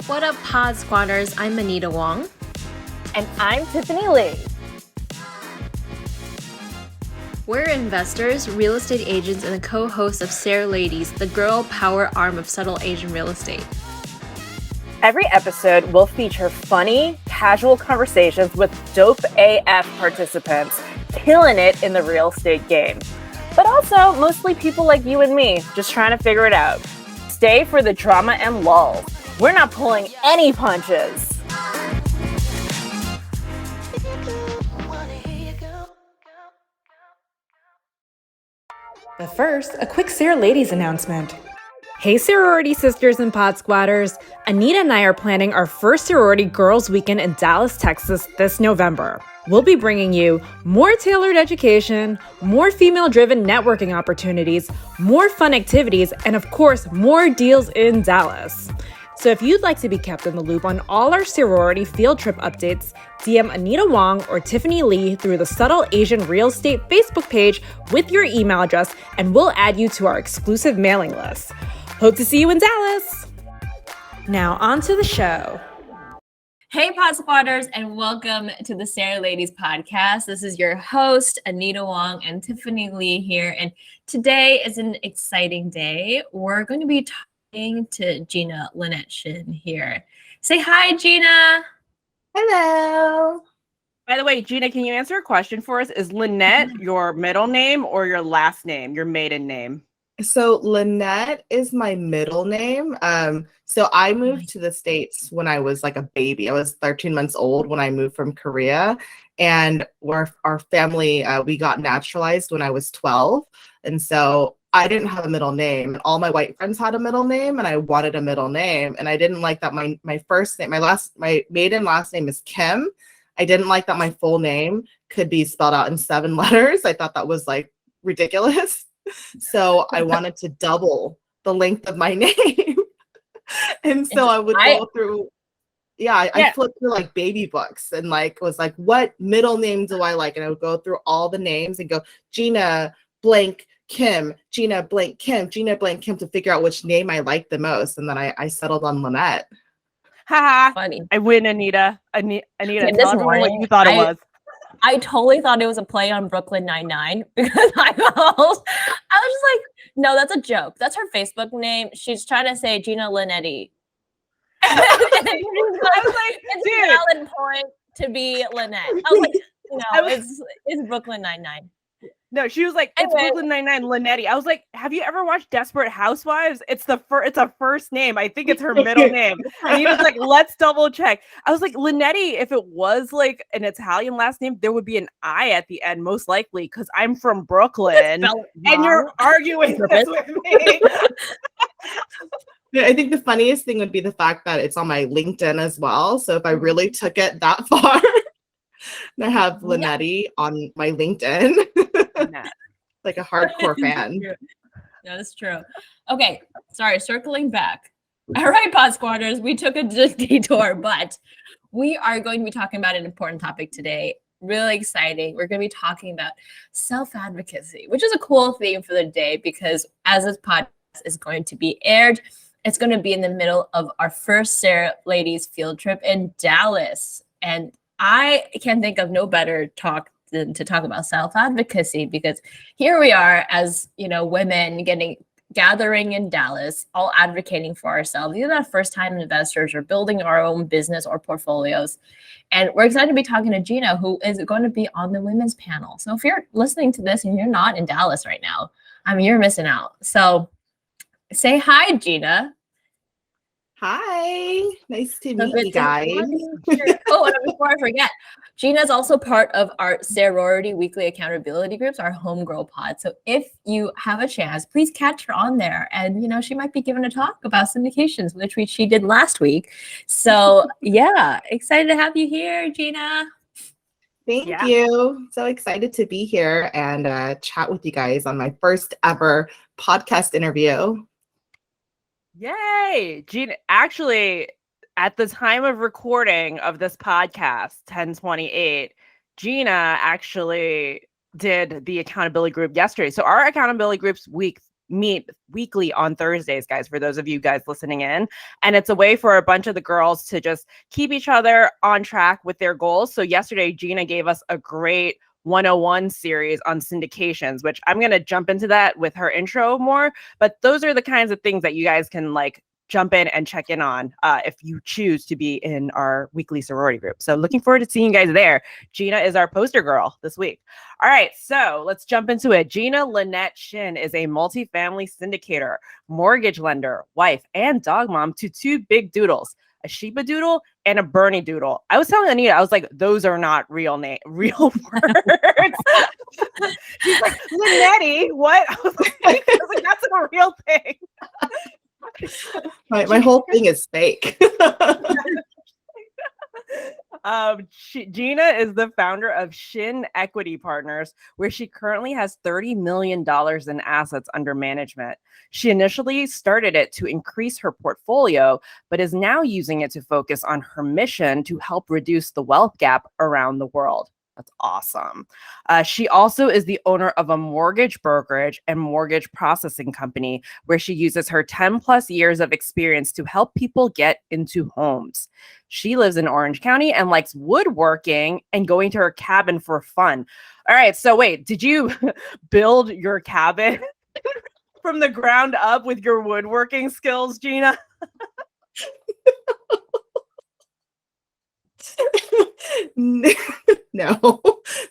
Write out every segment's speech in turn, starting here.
What up, Pod Squatters? I'm Anita Wong. And I'm Tiffany Lee. We're investors, real estate agents, and the co-hosts of SARE Ladies, the girl power arm of subtle Asian real estate. Every episode will feature funny, casual conversations with dope AF participants killing it in the real estate game. But also mostly people like you and me, just trying to figure it out. Stay for the drama and lulls. We're not pulling any punches. But first, a quick SARE Ladies announcement. Hey sorority sisters and pod squatters, Anita and I are planning our first sorority girls weekend in Dallas, Texas this November. We'll be bringing you more tailored education, more female-driven networking opportunities, more fun activities, and of course, more deals in Dallas. So if you'd like to be kept in the loop on all our sorority field trip updates, DM Anita Wong or Tiffany Lee through the Subtle Asian Real Estate Facebook page with your email address, and we'll add you to our exclusive mailing list. Hope to see you in Dallas. Now on to the show. Hey, Pod Squatters, and welcome to the SARE Ladies podcast. This is your host, Anita Wong, and Tiffany Lee here. And today is an exciting day. We're going to be talking to Gina Linette Shin here. Say hi, Gina. Hello. By the way, Gina, can you answer a question for us? Is Linette your middle name or your last name, your maiden name? So Linette is my middle name. So I moved to the States when I was like a baby. I was 13 months old when I moved from Korea, and our family, we got naturalized when I was 12. And so I didn't have a middle name. All my white friends had a middle name, and I wanted a middle name. And I didn't like that my first name, my maiden last name is Kim. I didn't like that my full name could be spelled out in 7 letters. I thought that was like ridiculous. So I wanted to double the length of my name. And so I would go through, I flipped through like baby books and like was like, what middle name do I like? And I would go through all the names and go, Gina blank Kim, Gina blank Kim, Gina blank Kim, to figure out which name I liked the most. And then I settled on Linette. Haha. Funny. I win, Anita. Anita, this tell everyone what morning, you thought it was. I totally thought it was a play on Brooklyn Nine-Nine because I was just like, no, that's a joke. That's her Facebook name. She's trying to say Gina Linette. I was like, it's a valid point to be Linette. I was like, no, it's Brooklyn Nine-Nine. No, she was like, it's Brooklyn Nine-Nine Linette. I was like, have you ever watched Desperate Housewives? It's a first name. I think it's her middle name. And he was like, let's double check. I was like, Linette, if it was like an Italian last name, there would be an I at the end, most likely, because I'm from Brooklyn. And you're arguing this with me. I think the funniest thing would be the fact that it's on my LinkedIn as well. So if I really took it that far, I have Linette on my LinkedIn. Like a hardcore fan. Yeah, that's true. Okay, sorry, circling back. All right, Pod Squatters, we took a detour, but we are going to be talking about an important topic today. Really exciting. We're going to be talking about self-advocacy, which is a cool theme for the day because as this podcast is going to be aired, it's going to be in the middle of our first SARE Ladies field trip in Dallas. And I can think of no better talk than to talk about self-advocacy because here we are as, women gathering in Dallas, all advocating for ourselves. These are not first-time investors or building our own business or portfolios. And we're excited to be talking to Gina, who is going to be on the women's panel. So if you're listening to this and you're not in Dallas right now, you're missing out. So say hi, Gina. Hi, nice to meet you guys. Oh, and before I forget, Gina is also part of our sorority weekly accountability groups, our homegirl pod. So if you have a chance, please catch her on there. And, she might be giving a talk about syndications, which she did last week. So yeah, excited to have you here, Gina. Thank you. So excited to be here and chat with you guys on my first ever podcast interview. Yay! Gina, actually, at the time of recording of this podcast, 10/28, Gina actually did the accountability group yesterday. So our accountability groups meet weekly on Thursdays, guys, for those of you guys listening in. And it's a way for a bunch of the girls to just keep each other on track with their goals. So yesterday, Gina gave us a great 101 series on syndications, which I'm going to jump into that with her intro more. But those are the kinds of things that you guys can like jump in and check in on if you choose to be in our weekly sorority group. So looking forward to seeing you guys there. Gina is our poster girl this week. All right, so let's jump into it. Gina Linette Shin is a multifamily syndicator, mortgage lender, wife, and dog mom to two big doodles, a Shiba doodle and a Bernie doodle. I was telling Anita, I was like, those are not real words. She's like, Linetti, what? I was like, that's a real thing. My whole thing is fake. Gina is the founder of Shin Equity Partners, where she currently has $30 million in assets under management. She initially started it to increase her portfolio, but is now using it to focus on her mission to help reduce the wealth gap around the world. That's awesome. She also is the owner of a mortgage brokerage and mortgage processing company where she uses her 10 plus years of experience to help people get into homes. She lives in Orange County and likes woodworking and going to her cabin for fun. All right. So wait, did you build your cabin from the ground up with your woodworking skills, Gina? No,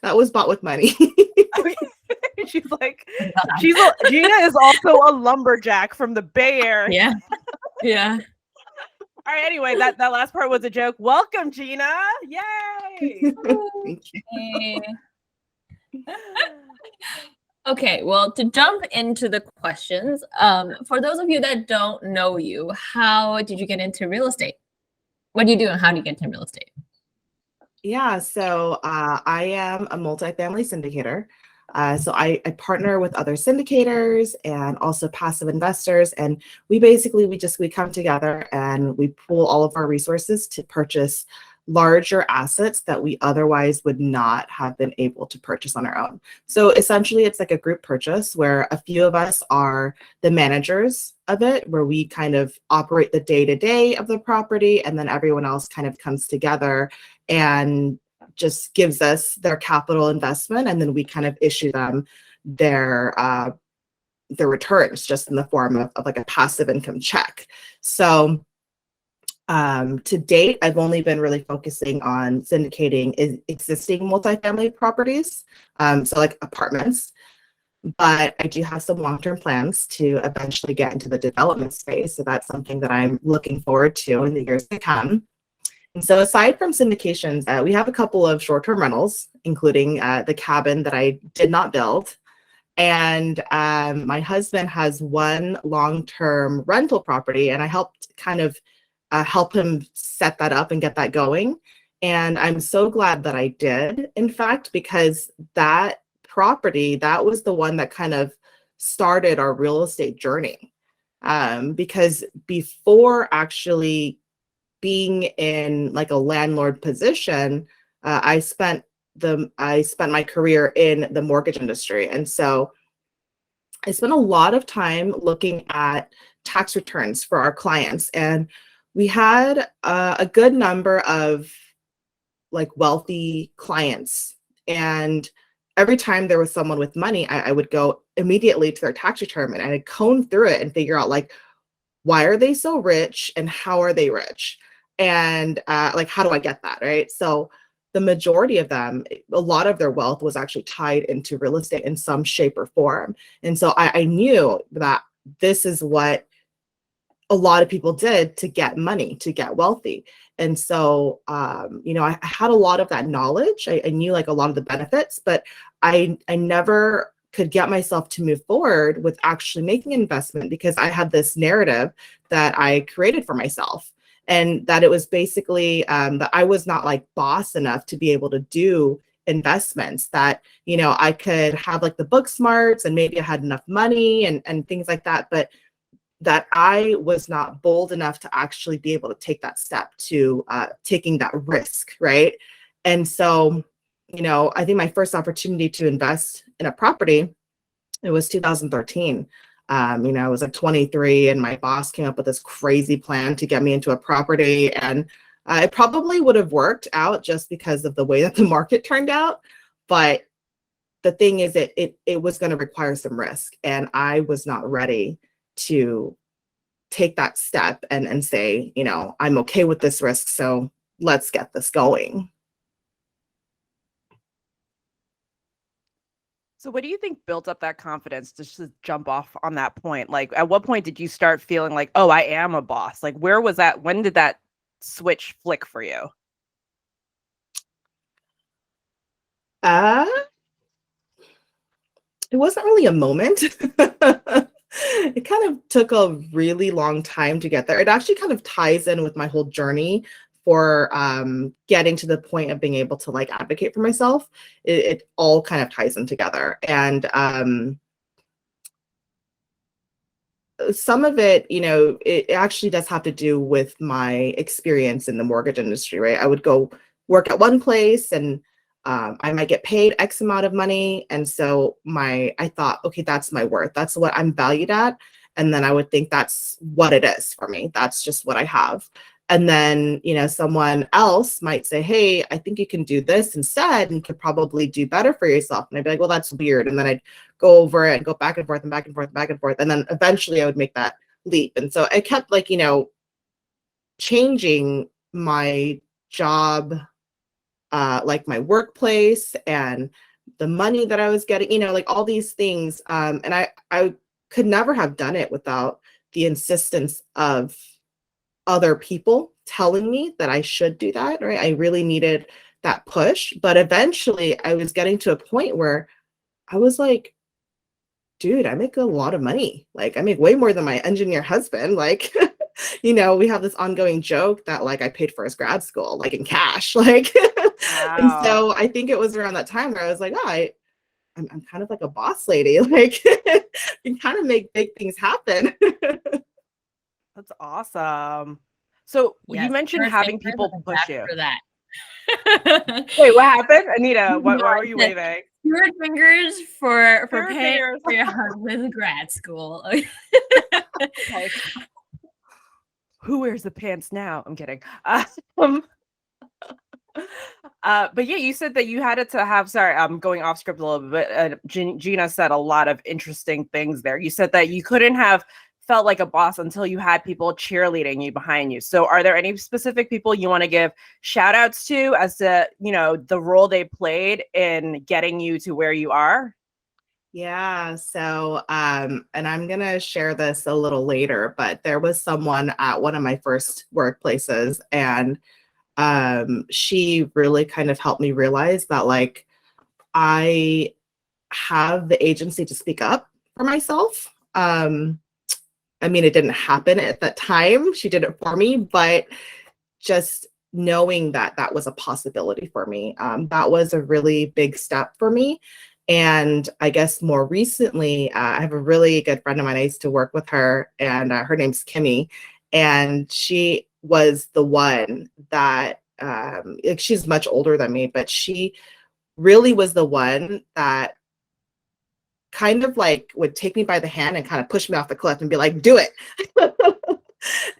that was bought with money. She's like, Gina is also a lumberjack from the Bay Area. Yeah. All right. Anyway, that last part was a joke. Welcome, Gina. Yay. Thank you. Okay, well, to jump into the questions, for those of you that don't know you, how did you get into real estate? What do you do and how do you get into real estate? Yeah, so I am a multifamily syndicator. So I partner with other syndicators and also passive investors, and we come together and we pool all of our resources to purchase larger assets that we otherwise would not have been able to purchase on our own. So essentially, it's like a group purchase where a few of us are the managers of it, where we kind of operate the day-to-day of the property, and then everyone else kind of comes together and just gives us their capital investment, and then we kind of issue them their returns just in the form of like a passive income check. So to date, I've only been really focusing on syndicating existing multifamily properties, so like apartments, but I do have some long-term plans to eventually get into the development space. So that's something that I'm looking forward to in the years to come. And so aside from syndications, we have a couple of short-term rentals, including the cabin that I did not build. And my husband has one long-term rental property, and I helped kind of help him set that up and get that going. And I'm so glad that I did, in fact, because that property, that was the one that kind of started our real estate journey. Because before actually being in like a landlord position, I spent my career in the mortgage industry. And so I spent a lot of time looking at tax returns for our clients. And we had a good number of like wealthy clients. And every time there was someone with money, I would go immediately to their tax return and I'd comb through it and figure out like, why are they so rich and how are they rich? And like, how do I get that, right? So the majority of them, a lot of their wealth was actually tied into real estate in some shape or form. And so I knew that this is what a lot of people did to get money, to get wealthy. And so, I had a lot of that knowledge. I knew like a lot of the benefits, but I never could get myself to move forward with actually making an investment because I had this narrative that I created for myself. And that it was basically that I was not like boss enough to be able to do investments, that, I could have like the book smarts and maybe I had enough money and things like that, but that I was not bold enough to actually be able to take that step to taking that risk, right? And so, I think my first opportunity to invest in a property, it was 2013. I was like 23 and my boss came up with this crazy plan to get me into a property, and it probably would have worked out just because of the way that the market turned out. But the thing is, it was going to require some risk, and I was not ready to take that step and say, I'm okay with this risk, so let's get this going. So what do you think built up that confidence to just jump off on that point? Like, at what point did you start feeling like, oh, I am a boss? Like, where was that? When did that switch flick for you? It wasn't really a moment. It kind of took a really long time to get there. It actually kind of ties in with my whole journey for getting to the point of being able to like advocate for myself. It all kind of ties in together. And some of it, it actually does have to do with my experience in the mortgage industry, right? I would go work at one place and I might get paid X amount of money. And so I thought, okay, that's my worth. That's what I'm valued at. And then I would think that's what it is for me. That's just what I have. And then, someone else might say, hey, I think you can do this instead and could probably do better for yourself. And I'd be like, well, that's weird. And then I'd go over it and go back and forth and back and forth and back and forth. And then eventually I would make that leap. And so I kept changing my job, like my workplace and the money that I was getting, like all these things. And I could never have done it without the insistence of other people telling me that I should do that, right? I really needed that push. But eventually I was getting to a point where I was like, dude, I make a lot of money. Like, I make way more than my engineer husband. Like, we have this ongoing joke that like I paid for his grad school, like in cash, like, Wow. And so I think it was around that time where I was like, oh, I'm kind of like a boss lady. Like, I can kind of make big things happen. That's awesome. So Yes, you mentioned first having fingers people on the push back you. for that. Wait, what happened? Anita, what No, were you I said, waving? Your fingers for Your paying fingers. for your husband's grad school. Okay. Who wears the pants now? I'm kidding. But yeah, you said that you had it to have, sorry, I'm going off script a little bit, but Gina said a lot of interesting things there. You said that you couldn't have felt like a boss until you had people cheerleading you behind you. So are there any specific people you want to give shout outs to as to, the role they played in getting you to where you are? Yeah. So, and I'm going to share this a little later, but there was someone at one of my first workplaces, and she really kind of helped me realize that like I have the agency to speak up for myself. I mean, it didn't happen at that time. She did it for me, but just knowing that that was a possibility for me, that was a really big step for me. And I guess more recently, I have a really good friend of mine. I used to work with her, and her name's Kimmy. And she was the one that, she's much older than me, but she really was the one that kind of like would take me by the hand and kind of push me off the cliff and be like, do it.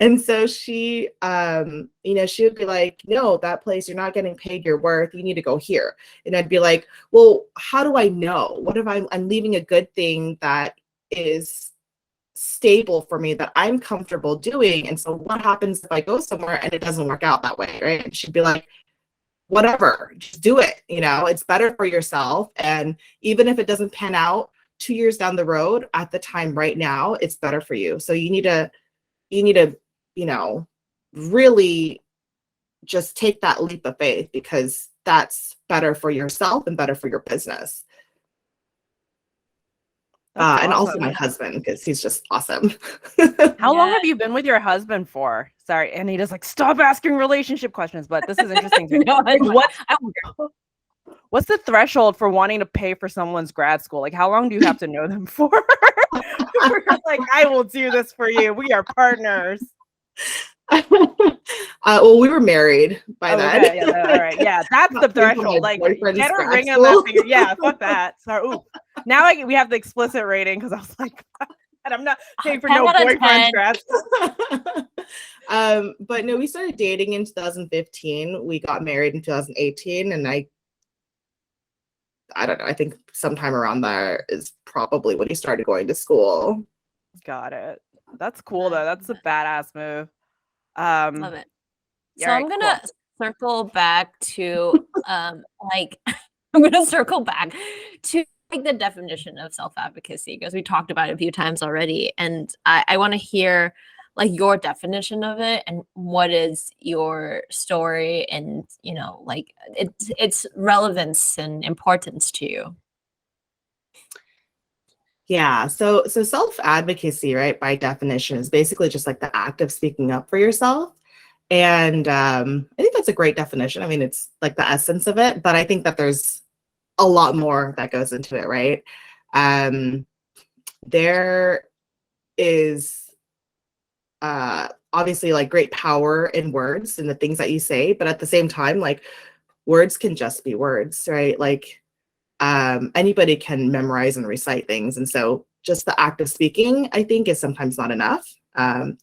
And so she, she would be like, no, that place, you're not getting paid your worth. You need to go here. And I'd be like, well, how do I know? What if I'm leaving a good thing that is stable for me, that I'm comfortable doing? And so what happens if I go somewhere and it doesn't work out that way, right? And she'd be like, whatever, just do it. It's better for yourself. And even if it doesn't pan out 2 years down the road, at the time right now, it's better for you. So you need to, really just take that leap of faith, because that's better for yourself and better for your business. And also my husband, because he's just awesome. How long have you been with your husband for? Sorry, and he just like, stop asking relationship questions, but this is interesting to me. No, Like, what's the threshold for wanting to pay for someone's grad school? Like, how long do you have to know them for? We're like, I will do this for you. We are partners. Well, we were married by then. Okay, yeah, all right. Yeah, that's the threshold. Like, get a ring on that finger. Yeah, fuck that. Sorry. Ooh. Now we have the explicit rating, because I was like, And I'm not paying for 10 no out of boyfriend 10. stress. But no, we started dating in 2015. We got married in 2018, and I don't know. I think sometime around there is probably when he started going to school. Got it. That's cool though. That's a badass move. Love it. Yeah, So right, I'm gonna circle back to like I'm gonna circle back to like the definition of self-advocacy because we talked about it a few times already. And I want to hear like your definition of it and what is your story and you know, like its relevance and importance to you. Yeah. So self-advocacy, right, by definition, is basically just like the act of speaking up for yourself. And I think that's a great definition. I mean, it's like the essence of it, but I think that there's a lot more that goes into it, right? There is obviously like great power in words and the things that you say, but at the same time, like words can just be words, right? Like anybody can memorize and recite things. And so just the act of speaking, I think, is sometimes not enough.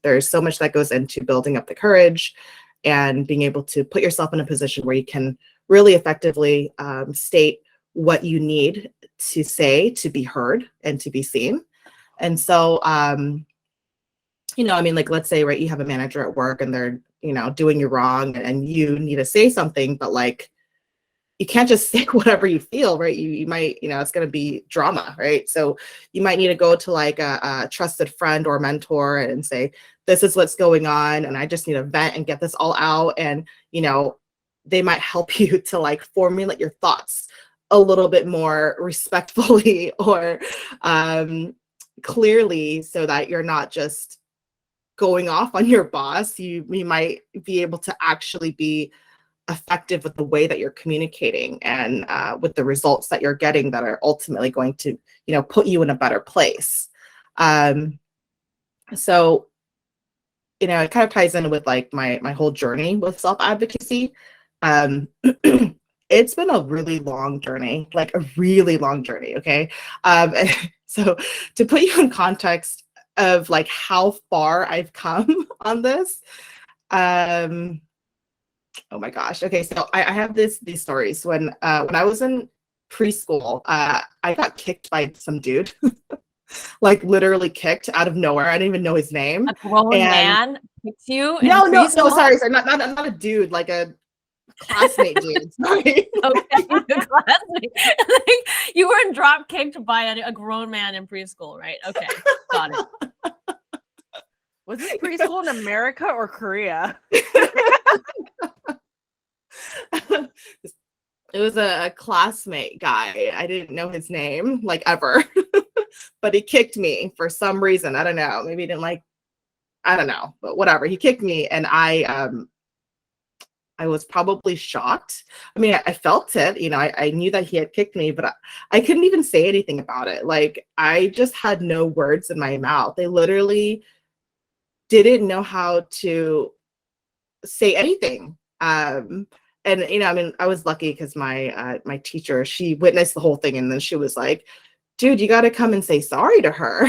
There's so much that goes into building up the courage and being able to put yourself in a position where you can really effectively state what you need to say to be heard and to be seen. And so, you know, I mean, like, let's say, right, you have a manager at work and they're, you know, doing you wrong and you need to say something, but like, you can't just say whatever you feel, right? You might, you know, it's going to be drama, right? So you might need to go to like a trusted friend or mentor and say, this is what's going on. And I just need to vent and get this all out. And, you know, they might help you to like formulate your thoughts a little bit more respectfully or clearly so that you're not just going off on your boss. You might be able to actually be effective with the way that you're communicating and with the results that you're getting that are ultimately going to, you know, put you in a better place. So, you know, it kind of ties in with like my whole journey with self-advocacy. It's been a really long journey, like a really long journey. Okay. So to put you in context of like how far I've come on this, oh my gosh. Okay, so I have these stories. When I was in preschool, I got kicked by some dude, like literally kicked out of nowhere. I didn't even know his name. A grown man picks you in No, preschool? sorry, not a dude, like a classmate dude. Sorry. Okay, the classmate. Like, you were drop kicked by a grown man in preschool, right? Okay, got it. Was this preschool in America or Korea? It was a classmate guy. I didn't know his name, like ever, but he kicked me for some reason. I don't know. Maybe he didn't like, I don't know, but whatever. He kicked me and I was probably shocked. I mean, I felt it, you know, I knew that he had kicked me, but I couldn't even say anything about it. Like, I just had no words in my mouth. They literally didn't know how to say anything. And you know, I mean, I was lucky because my teacher, she witnessed the whole thing, and then she was like, "Dude, you got to come and say sorry to her."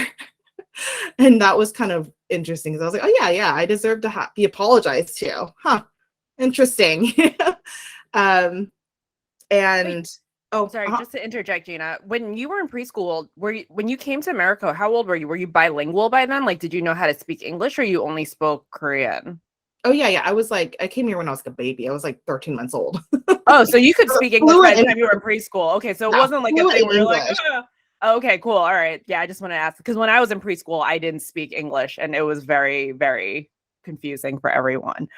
And that was kind of interesting because I was like, "Oh yeah, I deserve to be apologized to." Huh? Interesting. And Wait, oh, sorry, just to interject, Gina. When you were in preschool, when you came to America, how old were you? Were you bilingual by then? Like, did you know how to speak English, or you only spoke Korean? Oh yeah. I was like, I came here when I was like a baby. I was like 13 months old. Oh, so you could speak English by the Fluent time you were in preschool. Okay, so it Yeah, wasn't like a fluent thing in where you're like, English. oh, okay, cool. All right. Yeah, I just want to ask because when I was in preschool, I didn't speak English and it was very, very confusing for everyone.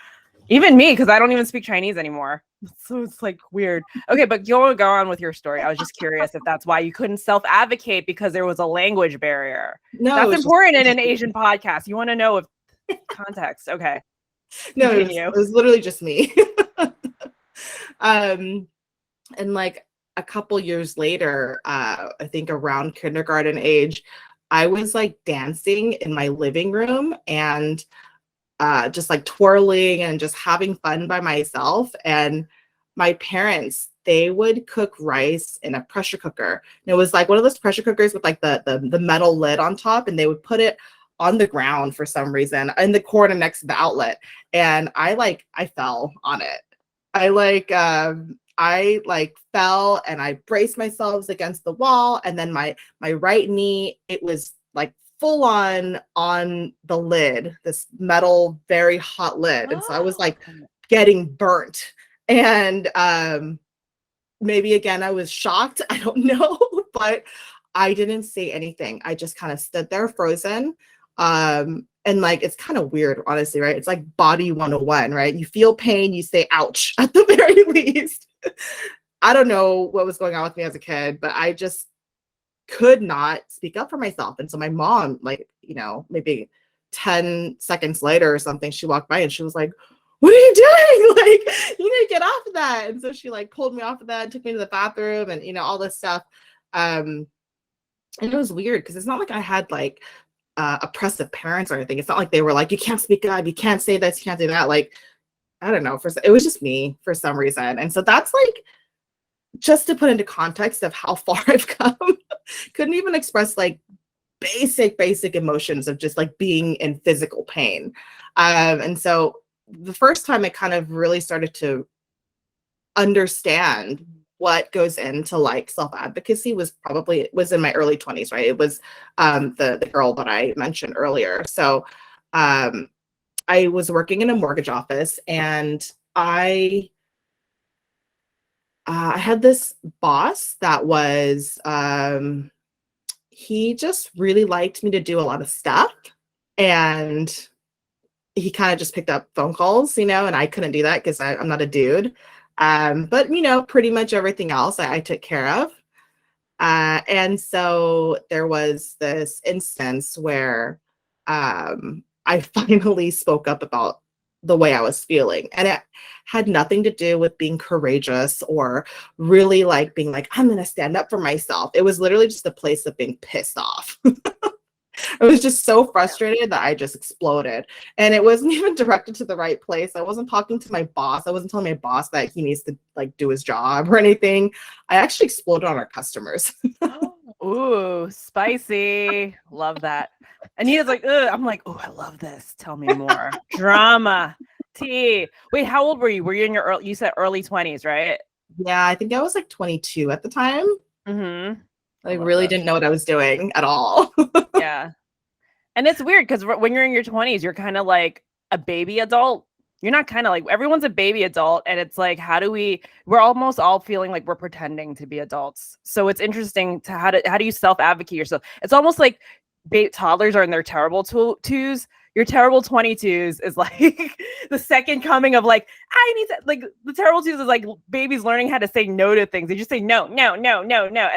Even me, because I don't even speak Chinese anymore. So it's like weird. Okay, but go on with your story. I was just curious if that's why you couldn't self-advocate because there was a language barrier. No, That's it was important in an Asian podcast. You want to know if context. Okay. no, Continue. it was literally just me. And like a couple years later, I think around kindergarten age, I was like dancing in my living room and just like twirling and just having fun by myself. And my parents they would cook rice in a pressure cooker. And it was like one of those pressure cookers with like the metal lid on top, and they would put it on the ground for some reason in the corner next to the outlet. And I fell on it. I fell and I braced myself against the wall, and then my right knee, it was like full on the lid, this metal, very hot lid. And so I was like getting burnt. And maybe again, I was shocked. I don't know, but I didn't say anything. I just kind of stood there frozen. And like, it's kind of weird, honestly, right? It's like body 101, right? You feel pain, you say ouch at the very least. I don't know what was going on with me as a kid, but I just could not speak up for myself. And so my mom, like, you know, maybe 10 seconds later or something, she walked by and she was like, what are you doing? Like, you need to get off of that. And so she like pulled me off of that and took me to the bathroom and, you know, all this stuff. And it was weird because it's not like I had like oppressive parents or anything. It's not like they were like, you can't speak up, you can't say this, you can't do that. Like, I don't know, it was just me for some reason. And so that's like, just to put into context of how far I've come. Couldn't even express like basic emotions of just like being in physical pain. And so the first time I kind of really started to understand what goes into like self-advocacy was in my early 20s, right? It was the girl that I mentioned earlier. So I was working in a mortgage office, and I had this boss that was, he just really liked me to do a lot of stuff, and he kind of just picked up phone calls, you know, and I couldn't do that because I'm not a dude. But, you know, pretty much everything else I took care of. And so there was this instance where I finally spoke up about the way I was feeling. And it had nothing to do with being courageous or really like being like, I'm going to stand up for myself. It was literally just a place of being pissed off. I was just so frustrated that I just exploded. And it wasn't even directed to the right place. I wasn't talking to my boss. I wasn't telling my boss that he needs to like do his job or anything. I actually exploded on our customers. Ooh, spicy. Love that. Anita's like, ugh. I'm like, oh, I love this. Tell me more. Drama. Tea. Wait, how old were you? Were you in your you said early 20s, right? Yeah, I think I was like 22 at the time. Mm-hmm. I really didn't know what I was doing at all. Yeah. And it's weird because when you're in your 20s, you're kind of like a baby adult. You're not kind of like, everyone's a baby adult. And it's like, we're almost all feeling like we're pretending to be adults. So it's interesting to how do you self-advocate yourself? It's almost like toddlers are in their terrible twos. Your terrible 22s is like the second coming of like, I need to, like, the terrible twos is like babies learning how to say no to things. They just say no. And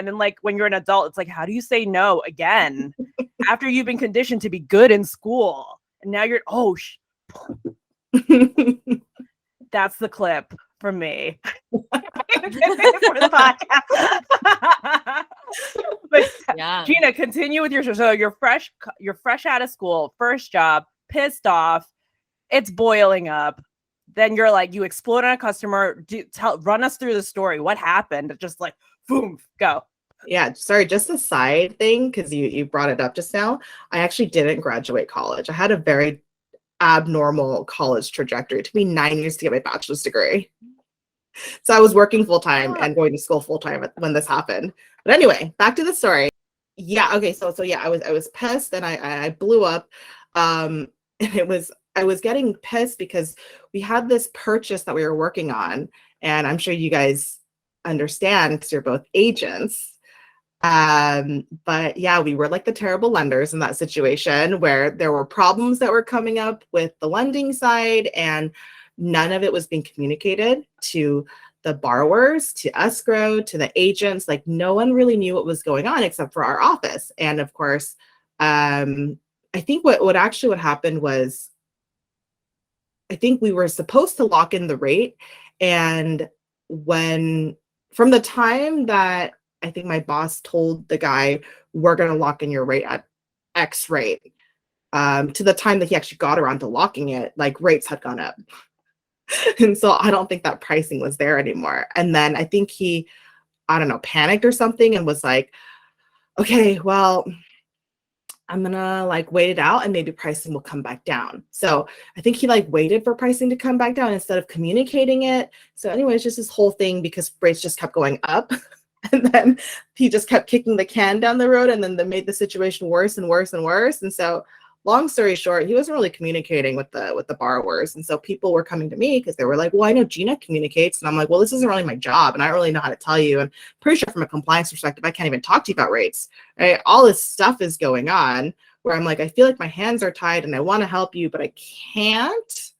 then like when you're an adult, it's like, how do you say no again after you've been conditioned to be good in school? And now you're, that's the clip from me. For the podcast. But yeah. Gina, continue with you're fresh out of school, first job, pissed off, it's boiling up. Then you're like, you explode on a customer. Run us through the story. What happened? Just like, boom, go. Yeah, sorry, just a side thing, because you brought it up just now. I actually didn't graduate college. I had a very abnormal college trajectory. It took me 9 years to get my bachelor's degree. So I was working full-time and going to school full-time when this happened. But anyway, back to the story. Yeah, okay, so yeah, I was pissed, and I blew up. And I was getting pissed because we had this purchase that we were working on, and I'm sure you guys understand because you're both agents. But yeah, we were like the terrible lenders in that situation where there were problems that were coming up with the lending side, and none of it was being communicated to the borrowers, to escrow, to the agents. Like, no one really knew what was going on except for our office. And of course, I think what happened was, I think we were supposed to lock in the rate. And from the time that I think my boss told the guy, we're going to lock in your rate at X rate, to the time that he actually got around to locking it, like rates had gone up. And so I don't think that pricing was there anymore. And then I think he, I don't know, panicked or something and was like, okay, well, I'm gonna like wait it out and maybe pricing will come back down. So I think he like waited for pricing to come back down instead of communicating it. So anyway, it's just this whole thing because rates just kept going up. And then he just kept kicking the can down the road, and then that made the situation worse and worse and worse. And so long story short, he wasn't really communicating with the borrowers. And so people were coming to me because they were like, well, I know Gina communicates. And I'm like, well, this isn't really my job. And I don't really know how to tell you. And pretty sure from a compliance perspective, I can't even talk to you about rates, right? All this stuff is going on where I'm like, I feel like my hands are tied and I want to help you, but I can't.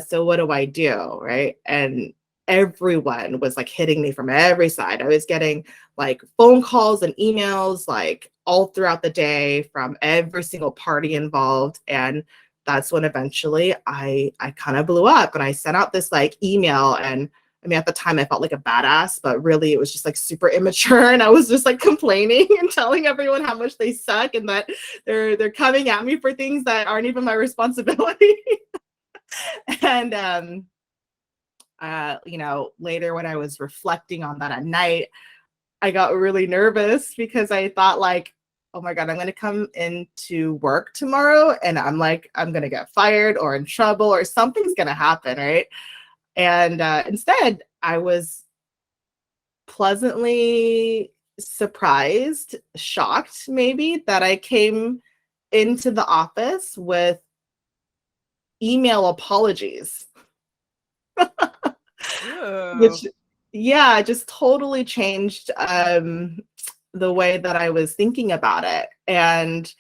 So what do I do, right? And everyone was like hitting me from every side. I was getting like phone calls and emails like all throughout the day from every single party involved. And that's when eventually I kind of blew up and I sent out this like email. And I mean, at the time I felt like a badass, but really it was just like super immature. And I was just like complaining and telling everyone how much they suck and that they're coming at me for things that aren't even my responsibility. And you know, later when I was reflecting on that at night, I got really nervous because I thought like, oh my God, I'm going to come into work tomorrow and I'm like, I'm going to get fired or in trouble or something's going to happen, right? And instead, I was pleasantly surprised, shocked maybe, that I came into the office with email apologies. Which, yeah, just totally changed the way that I was thinking about it. And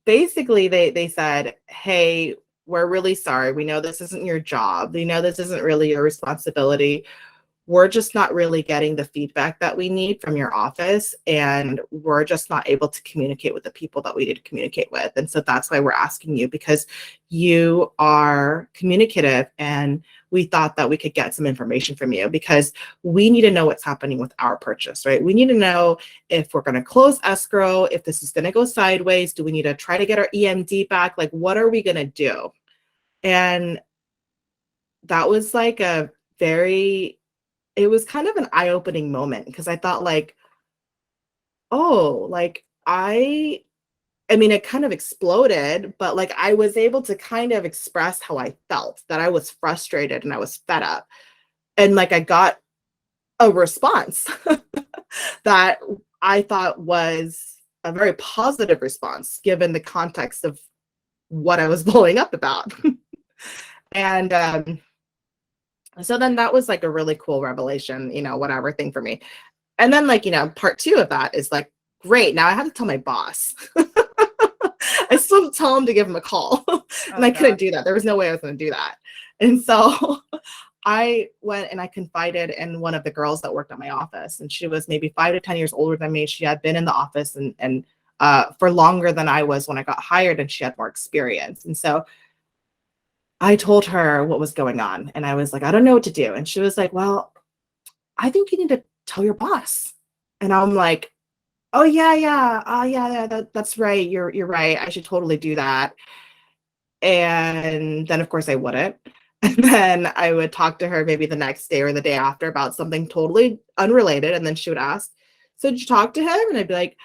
basically they said, hey, we're really sorry. We know this isn't your job. We know this isn't really your responsibility. We're just not really getting the feedback that we need from your office, and we're just not able to communicate with the people that we need to communicate with. And so that's why we're asking you, because you are communicative and we thought that we could get some information from you, because we need to know what's happening with our purchase, right? We need to know if we're going to close escrow, if this is going to go sideways. Do we need to try to get our EMD back? Like, what are we going to do? And that was like it was kind of an eye-opening moment, because I thought like, oh, like I mean, it kind of exploded, but like I was able to kind of express how I felt, that I was frustrated and I was fed up. And like I got a response that I thought was a very positive response given the context of what I was blowing up about. And so then that was like a really cool revelation, you know, whatever thing for me. And then like, you know, part two of that is like, great, now I have to tell my boss. I still have to tell him to give him a call. And I couldn't do that. There was no way I was going to do that. And so I went and I confided in one of the girls that worked at my office. And she was maybe 5 to 10 years older than me. She had been in the office and for longer than I was when I got hired, and she had more experience. And so I told her what was going on. And I was like, I don't know what to do. And she was like, well, I think you need to tell your boss. And I'm like, oh yeah, that's right. You're right. I should totally do that. And then of course I wouldn't. And then I would talk to her maybe the next day or the day after about something totally unrelated. And then she would ask, so did you talk to him? And I'd be like,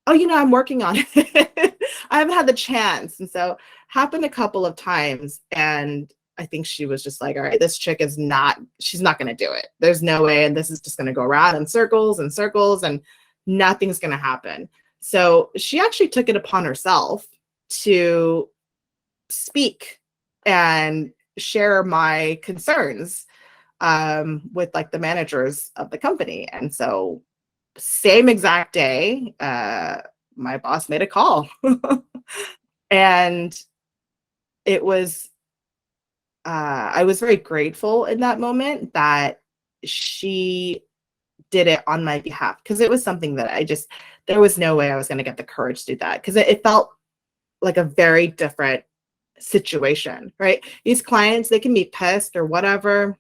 oh, you know, I'm working on it. I haven't had the chance. And so happened a couple of times. And I think she was just like, all right, this chick she's not going to do it. There's no way. And this is just going to go around in circles and circles and nothing's going to happen. So she actually took it upon herself to speak and share my concerns with like the managers of the company. And so same exact day, my boss made a call. And it was, I was very grateful in that moment that she did it on my behalf, because it was something that there was no way I was going to get the courage to do that, because it felt like a very different situation, right? These clients, they can be pissed or whatever.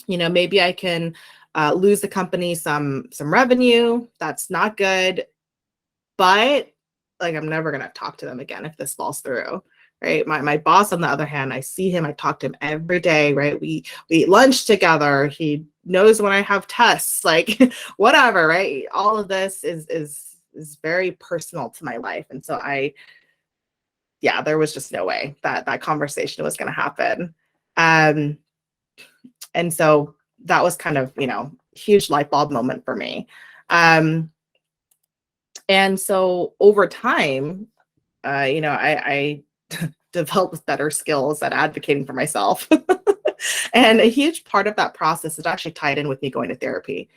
You know, maybe I can lose the company some revenue. That's not good. But like, I'm never going to talk to them again if this falls through, right? My boss, on the other hand, I see him, I talk to him every day, right? We eat lunch together. He knows when I have tests, like whatever, right? All of this is very personal to my life. And so there was just no way that that conversation was going to happen. And so that was kind of, huge light bulb moment for me. And so over time, I developed better skills at advocating for myself. And a huge part of that process is actually tied in with me going to therapy.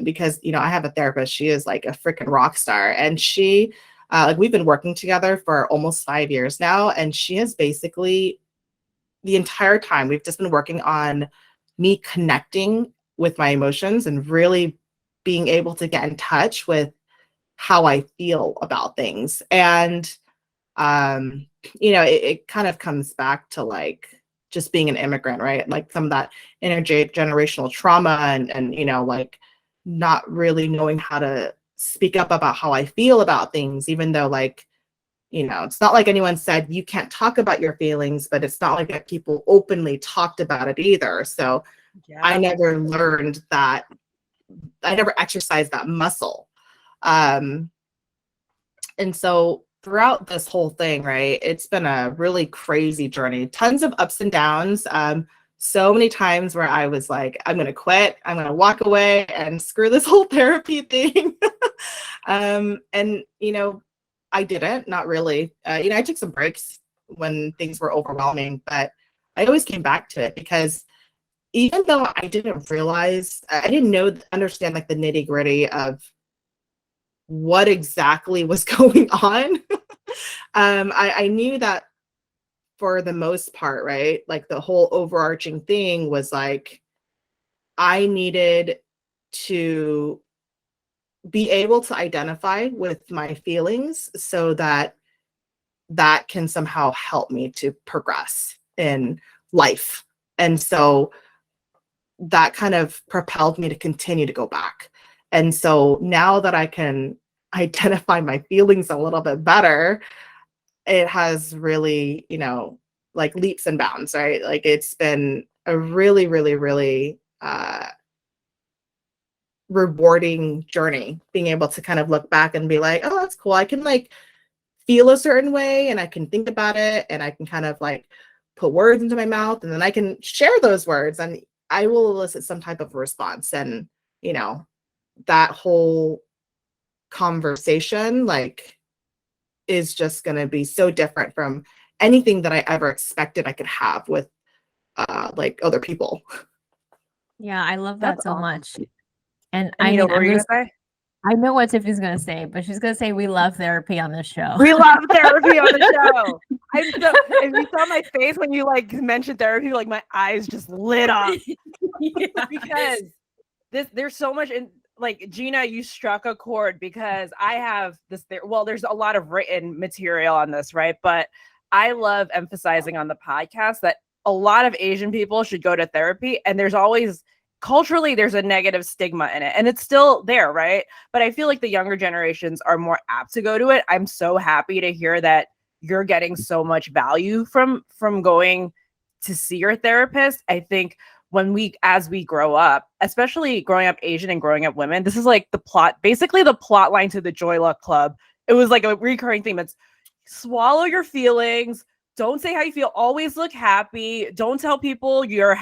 Because, I have a therapist, she is like a freaking rock star. And she, we've been working together for almost 5 years now. And she has basically, the entire time, we've just been working on me connecting with my emotions and really being able to get in touch with how I feel about things. And, it kind of comes back to like just being an immigrant, right? Like some of that intergenerational trauma and like not really knowing how to speak up about how I feel about things, even though like, it's not like anyone said you can't talk about your feelings, but it's not like that people openly talked about it either. So I never learned that. I never exercised that muscle. And so throughout this whole thing, right, it's been a really crazy journey, tons of ups and downs. So many times where I was like, I'm going to quit, I'm going to walk away and screw this whole therapy thing. And, I didn't, not really. I took some breaks when things were overwhelming, but I always came back to it because even though I didn't realize, I didn't understand like the nitty gritty of what exactly was going on. I knew that for the most part, right? Like the whole overarching thing was like, I needed to be able to identify with my feelings so that that can somehow help me to progress in life. And so that kind of propelled me to continue to go back. And so now that I can identify my feelings a little bit better, it has really, like leaps and bounds, right? Like it's been a really, really, really rewarding journey, being able to kind of look back and be like, oh, that's cool. I can like feel a certain way and I can think about it and I can kind of like put words into my mouth and then I can share those words and I will elicit some type of response. And, that whole conversation like is just going to be so different from anything that I ever expected I could have with like other people. Yeah, I love that That's so awesome. much. And Anita, what were you gonna say? I know what Tiffany's gonna say, but she's gonna say we love therapy on this show. We love therapy on the show. If you saw my face when you like mentioned therapy, like my eyes just lit up. Because there's so much in like Gina, you struck a chord because I have this there. Well, there's a lot of written material on this, right? But I love emphasizing on the podcast that a lot of Asian people should go to therapy, and there's always culturally there's a negative stigma in it, and it's still there, right? But I feel like the younger generations are more apt to go to it. I'm so happy to hear that you're getting so much value from going to see your therapist. I think as we grow up, especially growing up Asian and growing up women, this is like basically the plot line to the Joy Luck Club. It was like a recurring theme. It's swallow your feelings. Don't say how you feel. Always look happy. Don't tell people you're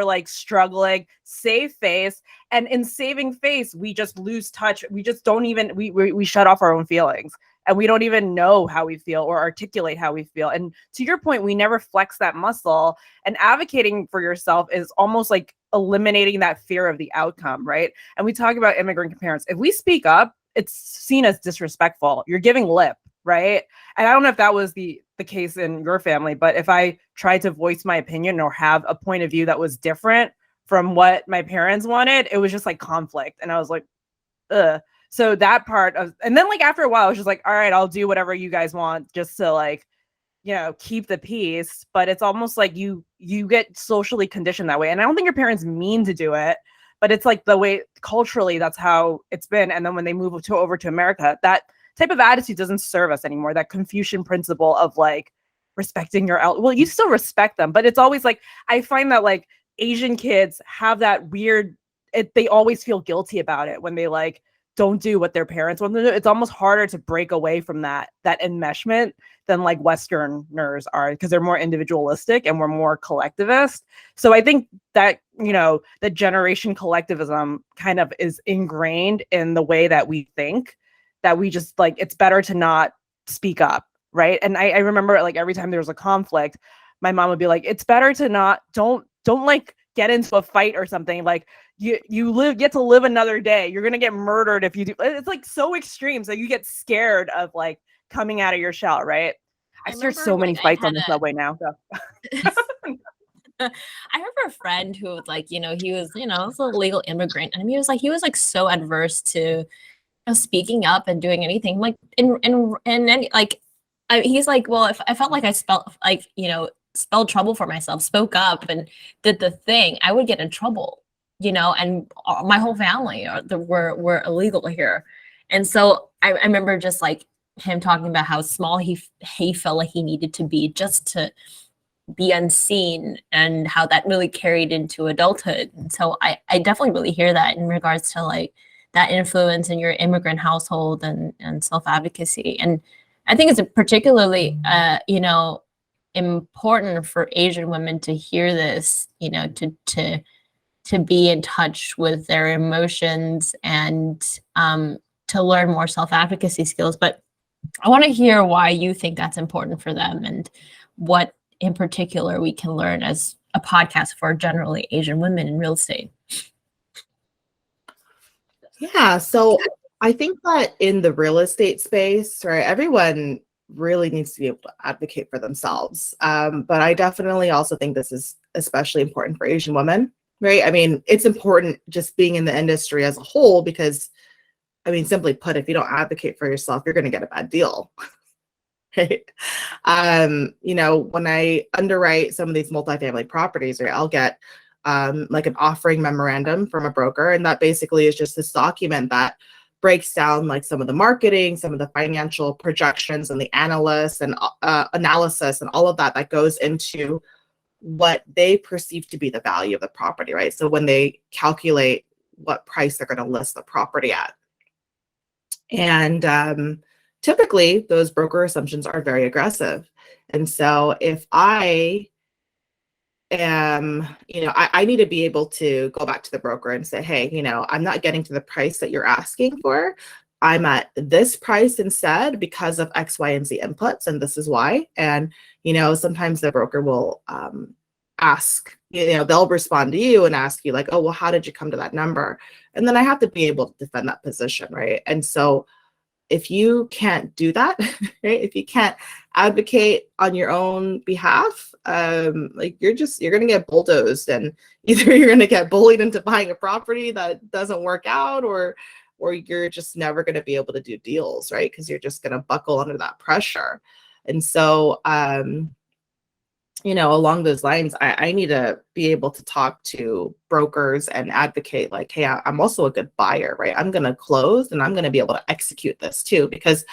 like struggling. Save face. And in saving face, we just lose touch. We just don't even, we shut off our own feelings. And we don't even know how we feel or articulate how we feel. And to your point, we never flex that muscle. And advocating for yourself is almost like eliminating that fear of the outcome, right? And we talk about immigrant parents. If we speak up, it's seen as disrespectful. You're giving lip, right? And I don't know if that was the case in your family, but if I tried to voice my opinion or have a point of view that was different from what my parents wanted, it was just like conflict. And I was like, ugh. So that part of, and then like after a while, I was just like, all right, I'll do whatever you guys want just to like, keep the peace. But it's almost like you get socially conditioned that way. And I don't think your parents mean to do it, but it's like the way culturally, that's how it's been. And then when they move over to America, that type of attitude doesn't serve us anymore. That Confucian principle of like respecting your well, you still respect them, but it's always like, I find that like Asian kids have that weird, they always feel guilty about it when they like don't do what their parents want to do. It's almost harder to break away from that enmeshment than like Westerners are, because they're more individualistic and we're more collectivist. So I think that, you know, the generation collectivism kind of is ingrained in the way that we think, that we just like, it's better to not speak up, right? And I remember like every time there was a conflict, my mom would be like, it's better to not, don't like get into a fight or something. Like you get to live another day. You're gonna get murdered if you do. It's like so extreme, so you get scared of like coming out of your shell, right? I start so many fights on the subway now. So. I remember a friend who was like, you know, he was a legal immigrant, and he was like so adverse to speaking up and doing anything. Like he's like, well, if I felt like I spelled trouble for myself, spoke up and did the thing, I would get in trouble, you know, and my whole family were illegal here. And so I remember just like him talking about how small he felt like he needed to be just to be unseen, and how that really carried into adulthood. And so I definitely really hear that in regards to like that influence in your immigrant household and self-advocacy. And I think it's particularly, important for Asian women to hear this, you know, to be in touch with their emotions and to learn more self-advocacy skills. But I want to hear why you think that's important for them, and what in particular we can learn as a podcast for generally Asian women in real estate. Yeah, so I think that in the real estate space, right, everyone really needs to be able to advocate for themselves. But I definitely also think this is especially important for Asian women, right? I mean, it's important just being in the industry as a whole, because, I mean, simply put, if you don't advocate for yourself, you're going to get a bad deal. Right? You know, when I underwrite some of these multifamily properties, right, I'll get like an offering memorandum from a broker, and that basically is just this document that breaks down like some of the marketing, some of the financial projections, and the analysts and analysis and all of that goes into what they perceive to be the value of the property, right? So when they calculate what price they're going to list the property at. And typically those broker assumptions are very aggressive. And so if I I need to be able to go back to the broker and say, hey, you know, I'm not getting to the price that you're asking for. I'm at this price instead because of X, Y, and Z inputs, and this is why. And, you know, sometimes the broker will ask, you know, they'll respond to you and ask you like, oh, well, how did you come to that number? And then I have to be able to defend that position, right? And so if you can't do that, right, if you can't advocate on your own behalf, like you're going to get bulldozed, and either you're going to get bullied into buying a property that doesn't work out, or you're just never going to be able to do deals, right? Because you're just going to buckle under that pressure. And so, you know, along those lines, I need to be able to talk to brokers and advocate like, hey, I'm also a good buyer, right? I'm going to close and I'm going to be able to execute this too, because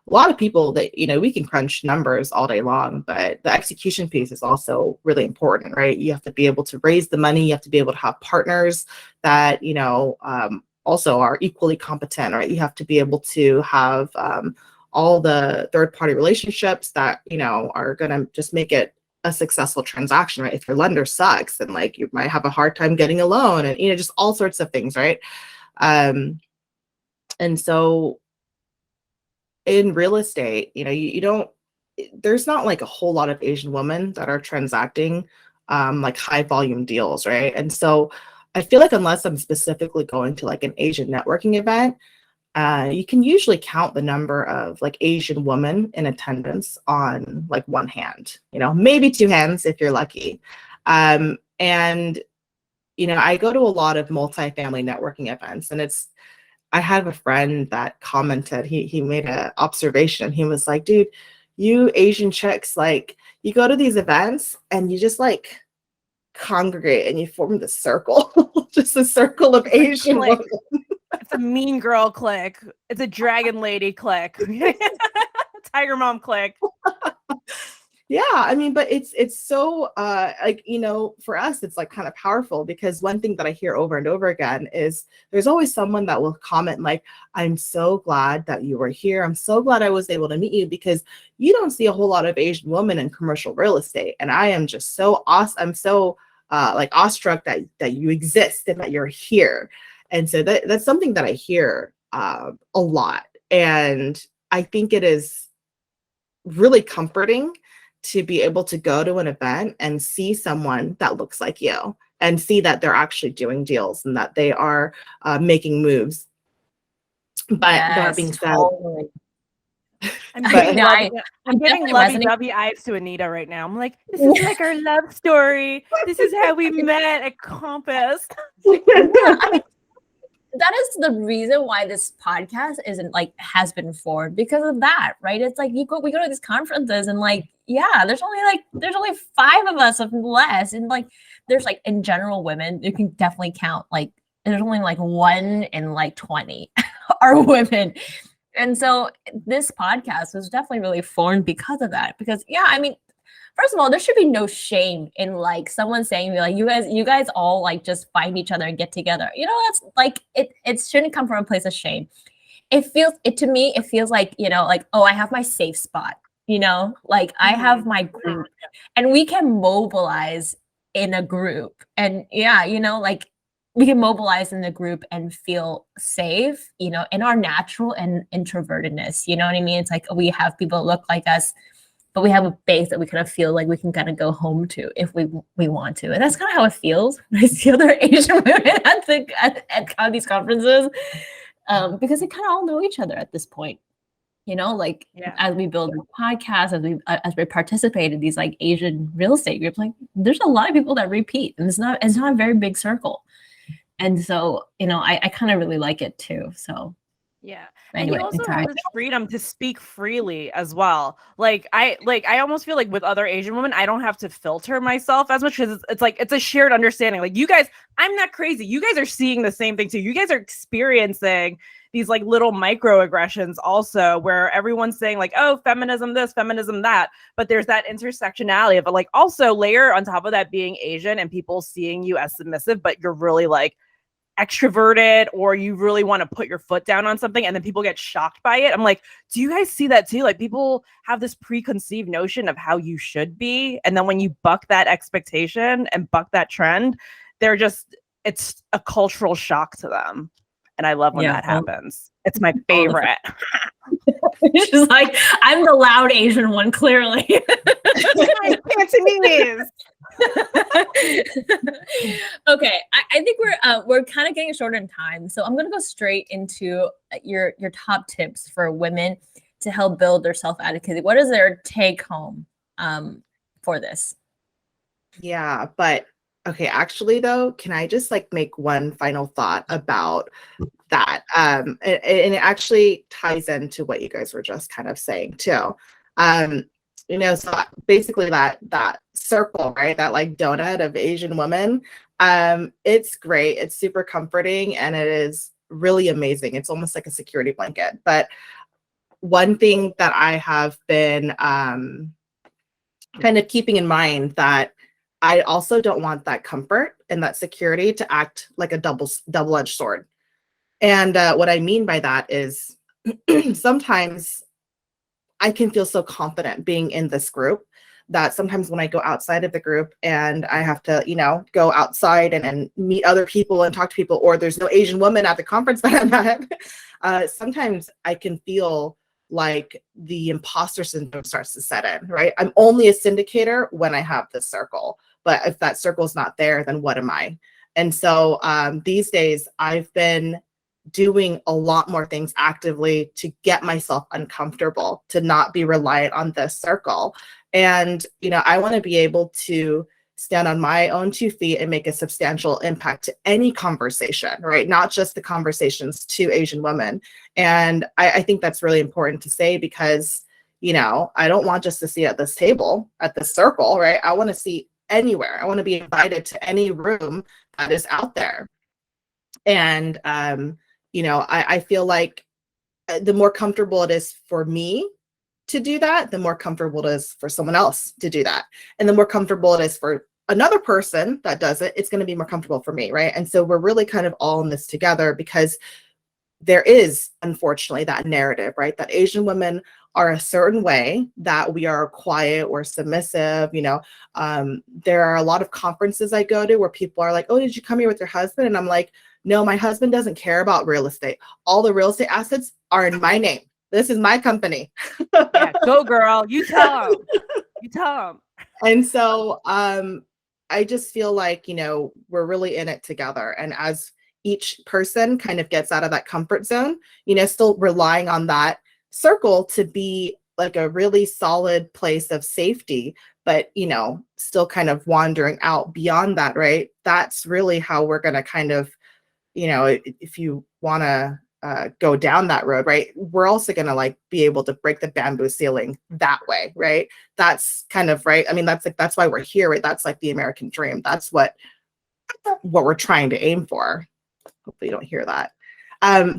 a lot of people that, you know, we can crunch numbers all day long, but the execution piece is also really important, right? You have to be able to raise the money. You have to be able to have partners that, you know, also are equally competent, right? You have to be able to have all the third-party relationships that, you know, are going to just make it a successful transaction, right? If your lender sucks, then like you might have a hard time getting a loan, and, you know, just all sorts of things, right? And so in real estate, you know, you don't, there's not like a whole lot of Asian women that are transacting like high volume deals, right? And so I feel like unless I'm specifically going to like an Asian networking event, you can usually count the number of like Asian women in attendance on like one hand, you know, maybe two hands if you're lucky. And, you know, I go to a lot of multifamily networking events, and I had a friend that commented, he made an observation. He was like, dude, you Asian chicks, like you go to these events and you just like congregate and you form the circle, just a circle of Asian women. It's a mean girl clique. It's a dragon lady clique. Tiger mom clique. Yeah, I mean, but it's so like, you know, for us it's like kind of powerful, because one thing that I hear over and over again is there's always someone that will comment like, I'm so glad that you were here. I'm so glad I was able to meet you, because you don't see a whole lot of Asian women in commercial real estate. And I am just so awesome. I'm so like awestruck that you exist and that you're here. And so that's something that I hear a lot. And I think it is really comforting to be able to go to an event and see someone that looks like you and see that they're actually doing deals and that they are making moves. But that Yes, being said, totally. I'm But- giving, No, lovey, I'm giving definitely lovey-dovey eyes to Anita right now. I'm like, this is like our love story. This is how we met at Compass. Yeah, I mean, that is the reason why this podcast isn't like has been formed, because of that, right? It's like we go to these conferences and like, yeah, there's only 5 of us or less, and like there's like in general women you can definitely count like there's only like 1 in like 20 are women. And so this podcast was definitely really formed because of that. Because yeah, I mean, first of all, there should be no shame in like someone saying like you guys all like just find each other and get together. You know, that's like it shouldn't come from a place of shame. To me, it feels like, you know, like, oh, I have my safe spot, you know, like I have my group and we can mobilize in a group. And yeah, you know, like we can mobilize in the group and feel safe, you know, in our natural and introvertedness. You know what I mean? It's like we have people that look like us, but we have a base that we kind of feel like we can kind of go home to if we want to. And that's kind of how it feels when I see other Asian women at these conferences, because they kind of all know each other at this point. You know, like as we build podcasts, as we participate in these like Asian real estate groups, like there's a lot of people that repeat, and it's not a very big circle. And so, you know, I kind of really like it too. So yeah. anyway, And you also have this freedom to speak freely as well. Like I almost feel like with other Asian women, I don't have to filter myself as much, because it's like it's a shared understanding. Like you guys, I'm not crazy. You guys are seeing the same thing too. You guys are experiencing these like little microaggressions also, where everyone's saying like, oh, feminism this, feminism that, but there's that intersectionality of it. Like also layer on top of that being Asian and people seeing you as submissive, but you're really like extroverted, or you really want to put your foot down on something and then people get shocked by it. I'm like, do you guys see that too? Like people have this preconceived notion of how you should be, and then when you buck that expectation and buck that trend, it's a cultural shock to them. And I love when that happens. It's my favorite. She's like, I'm the loud Asian one, clearly. Cantonese. Okay, I think we're kind of getting shorter in time, so I'm gonna go straight into your top tips for women to help build their self-advocacy. What is their take home for this? Yeah, but okay, actually though, can I just like make one final thought about that? And it actually ties into what you guys were just kind of saying too. You know, so basically that circle, right? That like donut of Asian women, it's great. It's super comforting and it is really amazing. It's almost like a security blanket. But one thing that I have been kind of keeping in mind, that I also don't want that comfort and that security to act like a double-edged sword. And what I mean by that is sometimes I can feel so confident being in this group that sometimes when I go outside of the group and I have to, you know, go outside and meet other people and talk to people, or there's no Asian woman at the conference that I'm at, sometimes I can feel like the imposter syndrome starts to set in, right? I'm only a syndicator when I have this circle, but if that circle is not there, then what am I? And so these days I've been doing a lot more things actively to get myself uncomfortable, to not be reliant on this circle. And, you know, I want to be able to stand on my own 2 feet and make a substantial impact to any conversation, right? Not just the conversations to Asian women. And I think that's really important to say, because, you know, I don't want just to see at this table, at this circle, right? I want to see anywhere. I want to be invited to any room that is out there. And, you know, I feel like the more comfortable it is for me to do that, the more comfortable it is for someone else to do that. And the more comfortable it is for another person that does it, it's going to be more comfortable for me, right? And so we're really kind of all in this together, because there is, unfortunately, that narrative, right? That Asian women are a certain way, that we are quiet, we're submissive, there are a lot of conferences I go to where people are like, oh, did you come here with your husband? And I'm like, no, my husband doesn't care about real estate. All the real estate assets are in my name. This is my company. Yeah, go girl. You tell him. You tell him. And so I just feel like, we're really in it together. And as each person kind of gets out of that comfort zone, still relying on that circle to be like a really solid place of safety, but, still kind of wandering out beyond that, right? That's really how we're going to kind of, if you want to go down that road, right? We're also going to like be able to break the bamboo ceiling that way, right? That's kind of right. I mean, that's why we're here, right? That's like the American dream. That's what we're trying to aim for. Hopefully you don't hear that.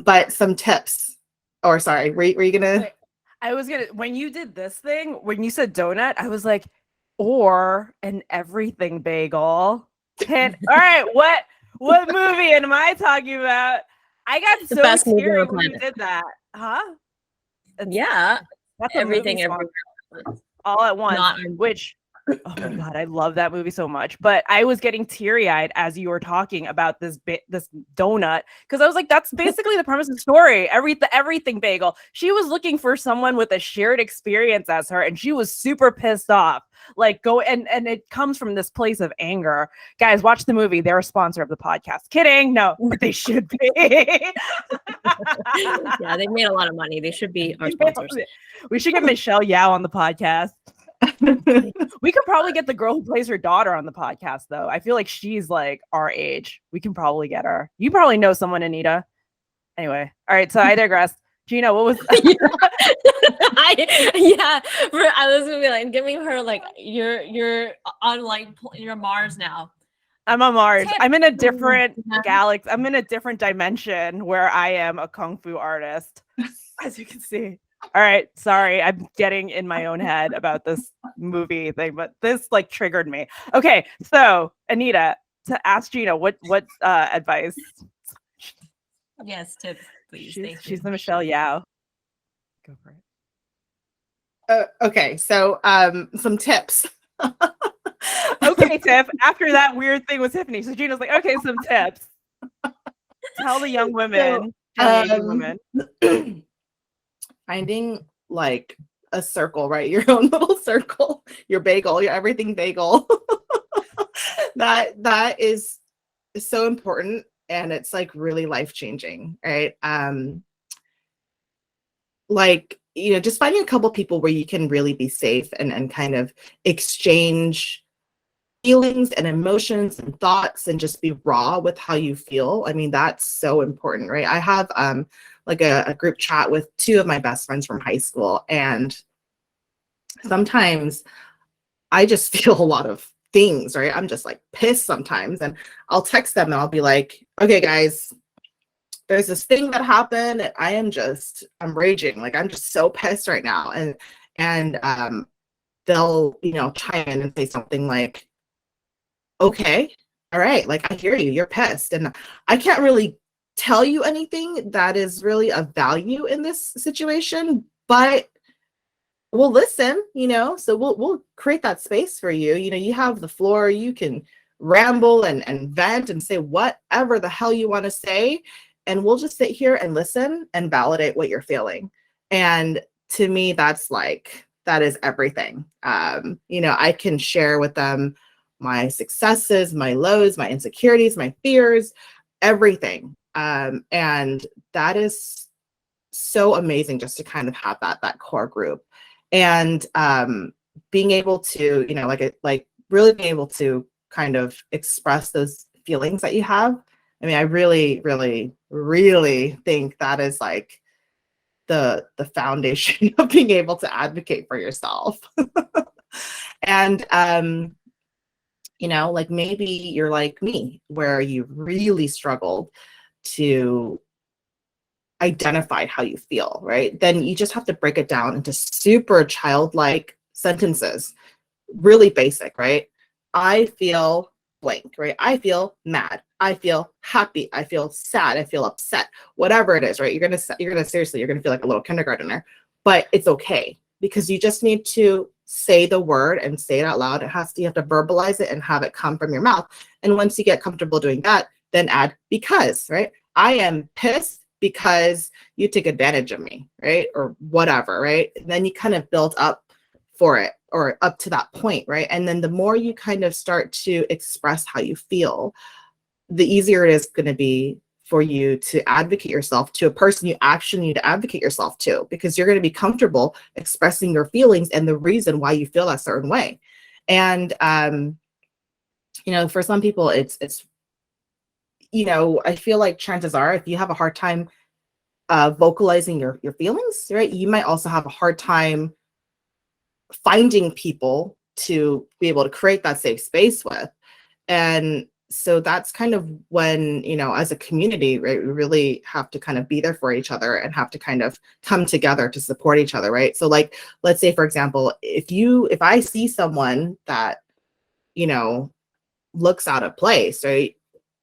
But some tips, or sorry, were you gonna? I was gonna, when you did this thing, when you said donut, I was like, or an everything bagel. And all right, what movie am I talking about? I got so teary when you did that. Huh? Yeah. That's everything all at once. Which, oh my God, I love that movie so much. But I was getting teary-eyed as you were talking about this donut, because I was like, that's basically the premise of the story. The everything bagel. She was looking for someone with a shared experience as her, and she was super pissed off. Like, and it comes from this place of anger. Guys, watch the movie. They're a sponsor of the podcast. Kidding. No, but they should be. Yeah, they made a lot of money. They should be our sponsors. We should get Michelle Yao on the podcast. We could probably get the girl who plays her daughter on the podcast, though. I feel like she's like our age. We can probably get her. You probably know someone, Anita. Anyway, all right. So I digress. Gina, what was? I was gonna be like, give me her like you're on like you're Mars now. I'm on Mars. I'm in a different galaxy. I'm in a different dimension where I am a kung fu artist, as you can see. All right, sorry, I'm getting in my own head about this movie thing, but this like triggered me. Okay, so Anita, to ask Gina, what advice? Yes, tips, please. She's the Michelle Yao. Go for it. Okay, so some tips. Okay, Tiff. After that weird thing with Tiffany, so Gina's like, okay, some tips. Tell the young women. Finding like a circle, right? Your own little circle, your bagel, your everything bagel. that is so important, and it's like really life-changing, right? Just finding a couple people where you can really be safe and kind of exchange feelings and emotions and thoughts and just be raw with how you feel. I mean, that's so important, right? I have like a group chat with two of my best friends from high school, and sometimes I just feel a lot of things, right? I'm just like pissed sometimes, and I'll text them and I'll be like, okay guys, there's this thing that happened and I'm raging, like I'm just so pissed right now. And they'll chime in and say something like, okay, all right, like I hear you, you're pissed, and I can't really tell you anything that is really of value in this situation, but we'll listen, so we'll create that space for you. You have the floor, you can ramble and vent and say whatever the hell you want to say, and we'll just sit here and listen and validate what you're feeling. And to me, that is everything. I can share with them my successes, my lows, my insecurities, my fears, everything. And that is so amazing, just to kind of have that core group, and being able to, really being able to kind of express those feelings that you have. I mean, I really, really, really think that is like the foundation of being able to advocate for yourself. And maybe you're like me, where you really struggled to identified how you feel, right? Then you just have to break it down into super childlike sentences, really basic, right? I feel blank, right? I feel mad. I feel happy. I feel sad. I feel upset. Whatever it is, right? You're gonna seriously, you're gonna feel like a little kindergartner, but it's okay because you just need to say the word and say it out loud. You have to verbalize it and have it come from your mouth. And once you get comfortable doing that, then add because, right? I am pissed because you took advantage of me, right? Or whatever, right? And then you kind of build up for it or up to that point, right? And then the more you kind of start to express how you feel, the easier it is going to be for you to advocate yourself to a person you actually need to advocate yourself to, because you're going to be comfortable expressing your feelings and the reason why you feel a certain way. And, you know, for some people, it's, you know, I feel like chances are if you have a hard time vocalizing your feelings, right, you might also have a hard time finding people to be able to create that safe space with. And so that's kind of when, you know, as a community, right, we really have to kind of be there for each other and have to kind of come together to support each other, right? So like, let's say, for example, if I see someone that, you know, looks out of place, right,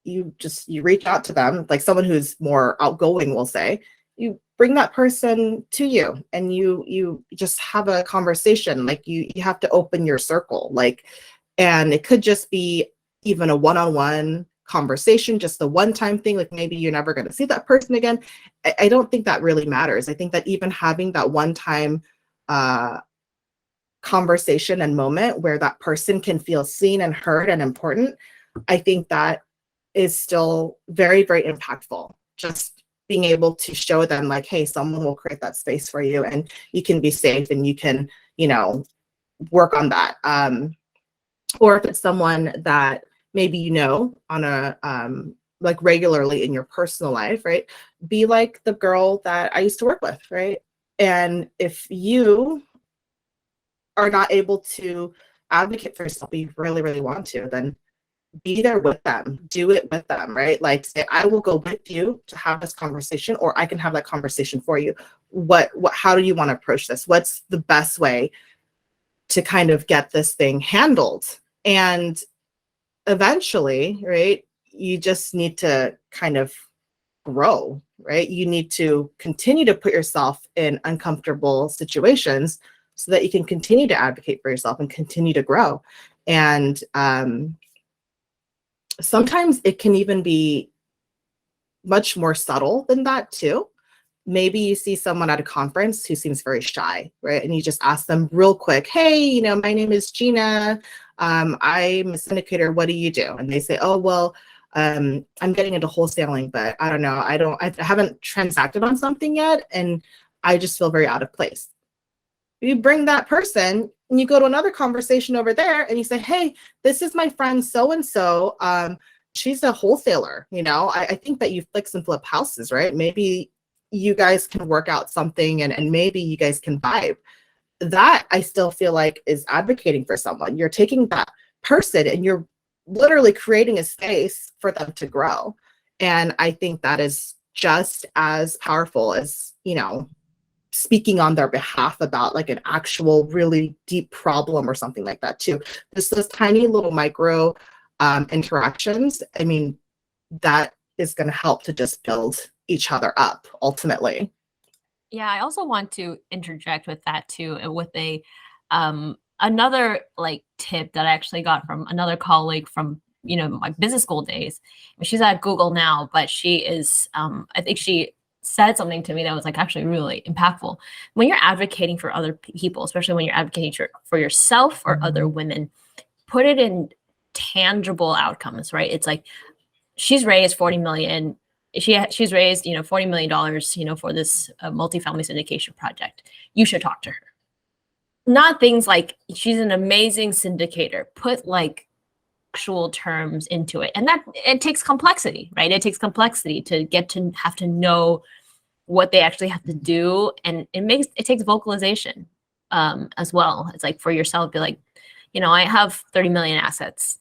you reach out to them, like someone who's more outgoing, we'll say, you bring that person to you and you just have a conversation. Like you have to open your circle, like, and it could just be even a one-on-one conversation, just a one-time thing, like maybe you're never going to see that person again. I don't think that really matters. I think that even having that one-time conversation and moment where that person can feel seen and heard and important, I think that is still very, very impactful. Just being able to show them like, hey, someone will create that space for you and you can be safe and you can, you know, work on that. Or if it's someone that maybe, you know, on a, like regularly in your personal life, right? Be like the girl that I used to work with, right? And if you are not able to advocate for yourself, but you really, really want to, then be there with them, do it with them, right? Like say, I will go with you to have this conversation, or I can have that conversation for you. How do you want to approach this? What's the best way to kind of get this thing handled? And eventually, right, you just need to kind of grow, right? You need to continue to put yourself in uncomfortable situations so that you can continue to advocate for yourself and continue to grow. And sometimes it can even be much more subtle than that too. Maybe you see someone at a conference who seems very shy, right? And you just ask them real quick, hey, you know, my name is Gina. I'm a syndicator. What do you do? And they say, oh, well, I'm getting into wholesaling, but I don't know. I haven't transacted on something yet. And I just feel very out of place. You bring that person and you go to another conversation over there and you say, hey, this is my friend so-and-so. She's a wholesaler. You know, I think that you fix and flip houses, right? Maybe you guys can work out something and maybe you guys can vibe. That I still feel like is advocating for someone. You're taking that person and you're literally creating a space for them to grow. And I think that is just as powerful as, you know, speaking on their behalf about like an actual really deep problem or something like that too. Those tiny little micro interactions, I mean, that is going to help to just build each other up ultimately. Yeah, I also want to interject with that too, with a another like tip that I actually got from another colleague from, you know, my business school days. She's at Google now, but she is I think she said something to me that was like actually really impactful. When you're advocating for other people, especially when you're advocating for yourself or other women, put it in tangible outcomes, right? It's like she's raised 40 million. She's raised, you know, $40 million, you know, for this multifamily syndication project. You should talk to her. Not things like she's an amazing syndicator. Put like actual terms into it. And that it takes complexity, right? It takes complexity to get to have to know what they actually have to do. And it takes vocalization as well. It's like for yourself, be like, you know, I have 30 million assets.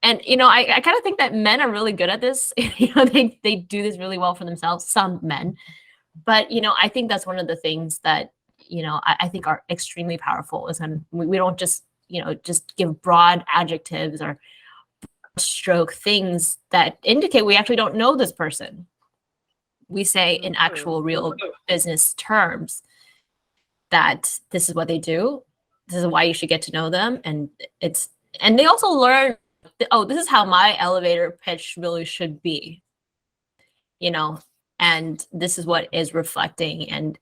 And, I kind of think that men are really good at this. They do this really well for themselves, some men. But, I think that's one of the things that, I think are extremely powerful is when we don't just, just give broad adjectives or stroke things that indicate we actually don't know this person. We say in actual real business terms that this is what they do. This is why you should get to know them. And they also learn, this is how my elevator pitch really should be, and this is what is reflecting and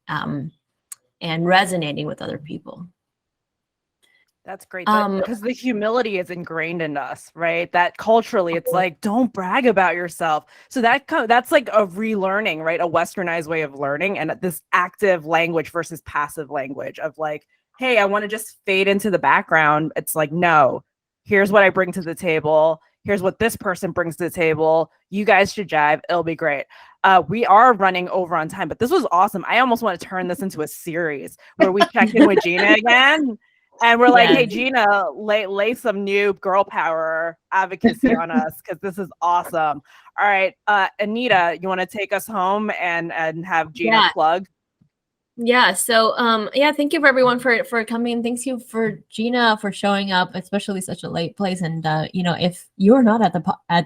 resonating with other people. That's great. Because the humility is ingrained in us, right? That culturally, it's like, don't brag about yourself. So that's like a relearning, right? A westernized way of learning, and this active language versus passive language of like, hey, I want to just fade into the background. It's like, no, here's what I bring to the table. Here's what this person brings to the table. You guys should jive. It'll be great. We are running over on time, but this was awesome. I almost want to turn this into a series where we check in with Gina again. And we're like, hey, Gina, lay some new girl power advocacy on us because this is awesome. All right. Anita, you want to take us home and have Gina plug? Yeah. So, thank you for everyone for coming. Thank you for Gina for showing up, especially such a late place. And, if you're not at